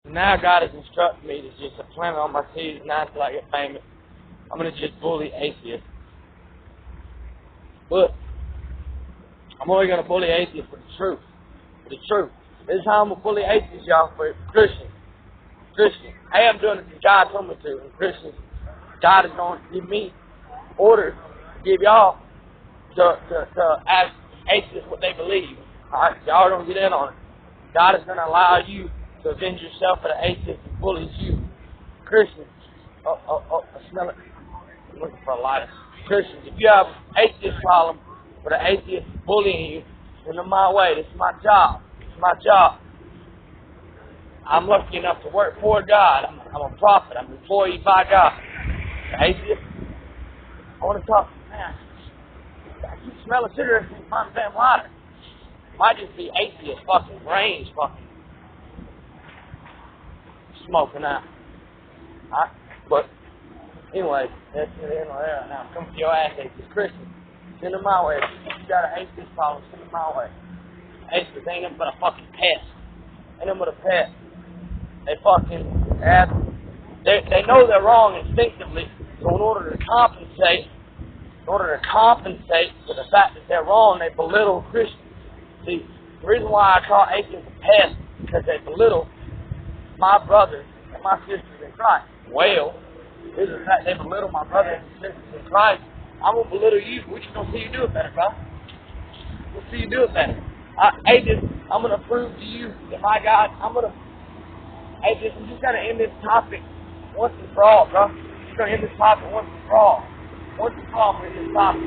Now God has instructed me to just plant on my seeds now until I get famous. I'm going to just bully atheists. But I'm only going to bully atheists for the truth. For the truth. This is how I'm going to bully atheists, y'all, for Christians. Christians. Hey, I'm doing it because God told me to. And Christians, God is going to give me orders to give y'all to ask atheists what they believe. Alright? Y'all don't get in on it. God is going to allow you to avenge yourself for the atheist who bullies you. Christians. I smell it. I'm looking for a lighter. Christians, if you have an atheist problem for the atheist bullying you, send them my way. This is my job. This is my job. I'm lucky enough to work for God. I'm a prophet. I'm employed by God. The atheist, I want to talk. Man, I keep smelling cigarettes and find damn lighter. Might just be atheist fucking brains fucking smoking out. Alright? But anyway, that's the end of there now. Come to your ass, atheist Christian. Send them my way. If you got an atheist problem, send them my way. Atheists ain't nothing but a fucking pest. Ain't nothing but a pest. They fucking have, they know they're wrong instinctively, so in order to compensate for the fact that they're wrong, they belittle Christians. See, the reason why I call atheists a pest is because they belittle my brothers and my sisters in Christ. Well, due to the fact they belittle my brothers and sisters in Christ, I'm going to belittle you. We're just going to see you do it better, bro. We'll see you do it better. Atheists, I'm going to prove to you that my God, atheists, I'm just going to end this topic once and for all, bro. I'm just going to end this topic once and for all. Once and for all, I'm going to end this topic.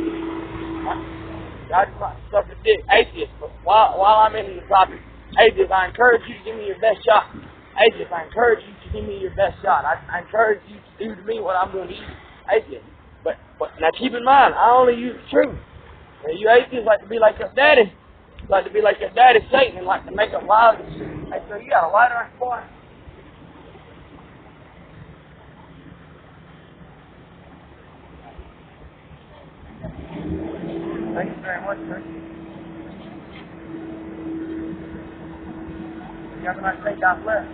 God is not suck a dick. Atheists, but while I'm in the topic, atheists, I encourage you to give me your best shot. Atheists, I encourage you to give me your best shot. I encourage you to do to me what I'm doing to you. Atheists. But now keep in mind, I only use the truth. Now, you atheists like to be like your daddy. Like to be like your daddy Satan and like to make up lies and shit. Hey, so you got a lighter on your boy? Thank you very much, sir. You have a nice day. God bless.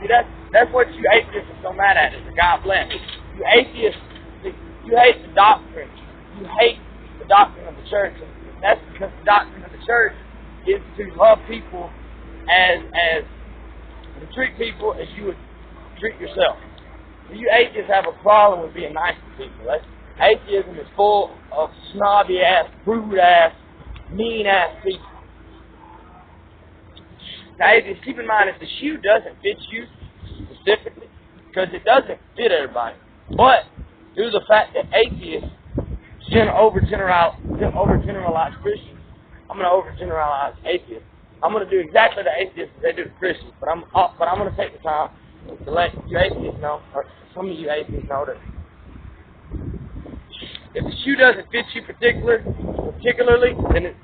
See, that's what you atheists are so mad at, is the God bless. You atheists, you hate the doctrine. You hate the doctrine of the church. And that's because the doctrine of the church is to love people as to treat people as you would treat yourself. You atheists have a problem with being nice to people. Atheism is full of snobby-ass, rude-ass, mean-ass people. Now, atheists, keep in mind, if the shoe doesn't fit you specifically, because it doesn't fit everybody, but due to the fact that atheists overgeneralize Christians, I'm going to overgeneralize atheists. I'm going to do exactly the atheists as they do to Christians, but I'm going to take the time to let you atheists know, or some of you atheists know, that if the shoe doesn't fit you particularly, then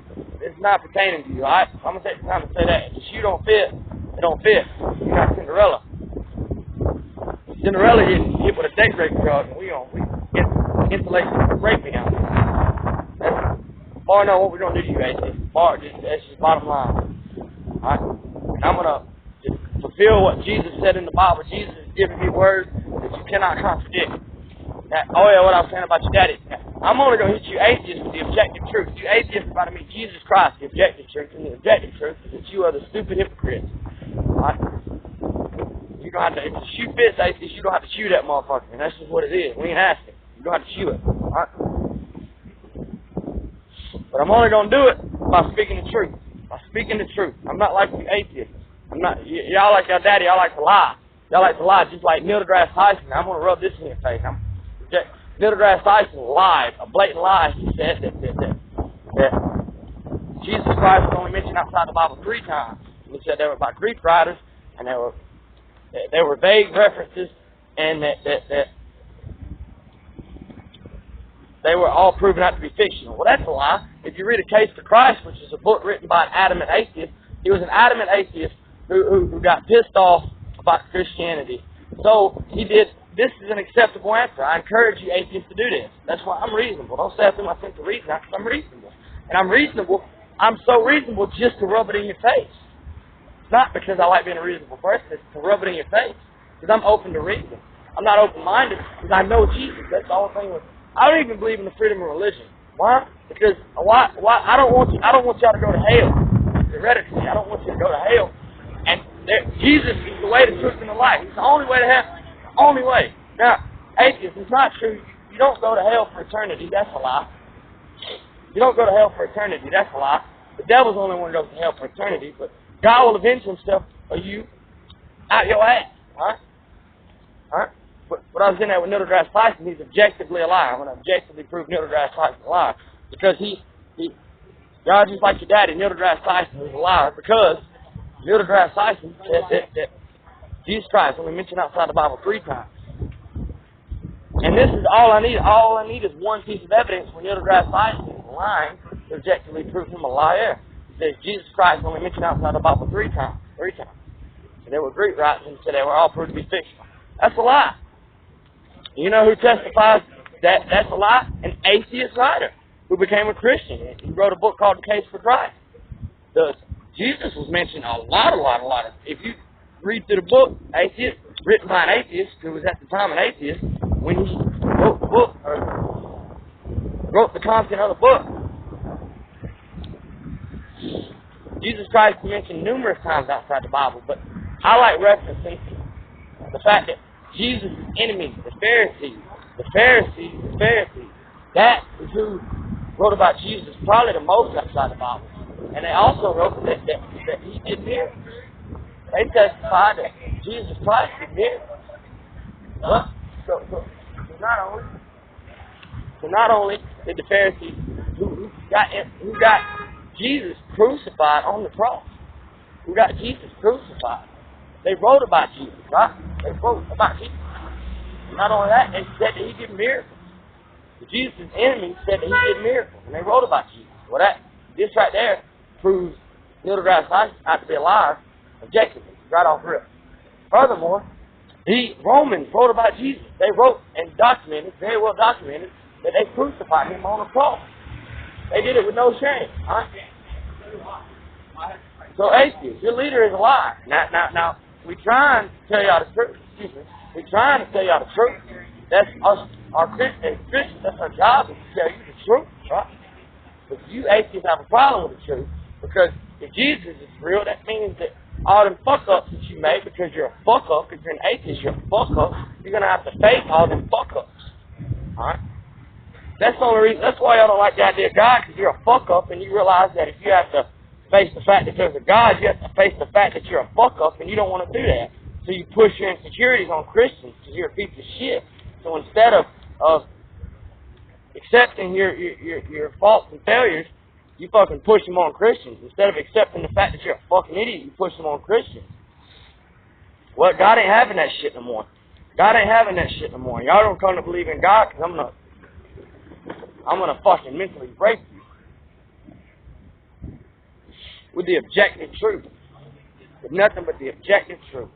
it's not pertaining to you, alright? I'm going to take the time to say that. If the shoe don't fit, it don't fit. You're not Cinderella. Cinderella hit with a daybreak drug, and we get insulation raping out there. That's far know what we're going to do to you, atheists. That's just bottom line. Alright? And I'm going to just fulfill what Jesus said in the Bible. Jesus is giving me words that you cannot contradict. Oh yeah, what I was saying about your daddy. I'm only going to hit you atheists with the objective truth. You atheists about to meet Jesus Christ, the objective truth. And the objective truth is that you are the stupid hypocrites. Alright? You don't have to, if the shoe fits atheists, you don't have to chew that motherfucker. And that's just what it is. We ain't asking. You don't have to chew it. Alright? But I'm only going to do it by speaking the truth. By speaking the truth. I'm not like you atheists. I'm not, y'all like your daddy, y'all like to lie. Y'all like to lie just like Neil deGrasse Tyson. I'm going to rub this in your face. Neil deGrasse Tyson lied, a blatant lie. He said that Jesus Christ was only mentioned outside the Bible 3 times. He said they were by Greek writers, and they were vague references, and that they were all proven out to be fictional. Well, that's a lie. If you read A Case for Christ, which is a book written by an adamant atheist, he was an adamant atheist who got pissed off about Christianity. So he did. This is an acceptable answer. I encourage you atheists to do this. That's why I'm reasonable. Don't say I through my sense of reason, because I'm reasonable. And I'm reasonable. I'm so reasonable just to rub it in your face. It's not because I like being a reasonable person. It's to rub it in your face. Because I'm open to reason. I'm not open-minded because I know Jesus. That's the whole thing with. I don't even believe in the freedom of religion. Why? Because why? I don't want y'all to go to hell. Theoretically, I don't want you to go to hell. And Jesus is the way, the truth, and the life. He's the only way to heaven. The only way. Now, atheists, it's not true. You don't go to hell for eternity. That's a lie. You don't go to hell for eternity. That's a lie. The devil's the only one who goes to hell for eternity. But God will avenge himself of you out your ass. All right? All right? But I was in there with Neil deGrasse Tyson, he's objectively a liar. I'm going to objectively prove Neil deGrasse Tyson a liar. Because God, just like your daddy, Neil deGrasse Tyson was a liar. Because Neil deGrasse Tyson said that Jesus Christ only mentioned outside the Bible 3 times. And this is all I need. All I need is one piece of evidence when Neil deGrasse Tyson is lying to objectively prove him a liar. He says Jesus Christ only mentioned outside the Bible 3 times. 3 times. And they were Greek writers and said they were all proved to be fictional. That's a lie. You know who testifies that that's a lie? An atheist writer who became a Christian. He wrote a book called The Case for Christ. Jesus was mentioned a lot. If you read through the book, Atheist, written by an atheist who was at the time an atheist, when he wrote the book, or wrote the content of the book, Jesus Christ is mentioned numerous times outside the Bible, but I like referencing the fact that Jesus' enemies, the Pharisees, that is who wrote about Jesus probably the most outside the Bible. And they also wrote that he did miracles. They testified that Jesus Christ did miracles. Well, so not only did the Pharisees who got Jesus crucified on the cross, who got Jesus crucified, they wrote about Jesus, right? They wrote about Jesus. Not only that, they said that he did miracles. Jesus' enemies said that he did miracles, and they wrote about Jesus. Well, this right there proves Neil deGrasse Tyson not to be a liar, objectively, right off rip. Furthermore, the Romans wrote about Jesus. They wrote and documented, very well documented, that they crucified him on a cross. They did it with no shame. Right? So, atheists, your leader is a liar. Now, we trying to tell y'all the truth. Excuse me. We're trying to tell y'all the truth. That's us, our Christians. That's our job, is to tell you the truth, right? But you atheists have a problem with the truth, because if Jesus is real, that means that all them fuck-ups that you made, because you're a fuck-up, if you're an atheist, you're a fuck-up, you're going to have to face all them fuck-ups. Alright? That's the only reason, that's why y'all don't like the idea of God, because you're a fuck-up, and you realize that if you have to face the fact that there's a God, you have to face the fact that you're a fuck-up, and you don't want to do that. So you push your insecurities on Christians, because you're a piece of shit. So instead of accepting your faults and failures, you fucking push them on Christians. Instead of accepting the fact that you're a fucking idiot, you push them on Christians. Well, God ain't having that shit no more. God ain't having that shit no more. Y'all don't come to believe in God, because I'm gonna fucking mentally break you with the objective truth. With nothing but the objective truth.